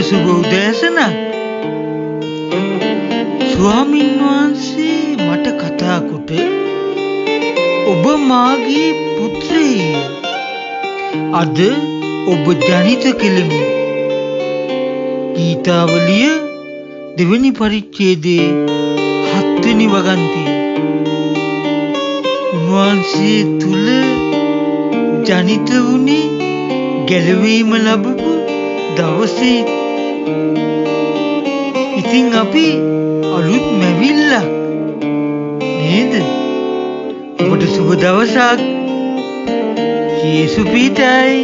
සුබ උදෑසනක්. ස්වාමීන් වහන්සේ මට කතා කොට ඔබ මාගේ පුත්‍රයෙය. අද ඔබ ජනිත කෙලෙමි. ගීතාවලිය දෙවැනි පරිච්ඡේදයේ 7 වෙනි වගන්තිය. උන්වහන්සේ තුල ජනිත වුණේ ගැලවීම ලැබපු දවසේ. ඉතින් අපි අලුත් මැවිල්ලක් නේද? ඔබට සුබ දවසක්. යේසු පීඨයි.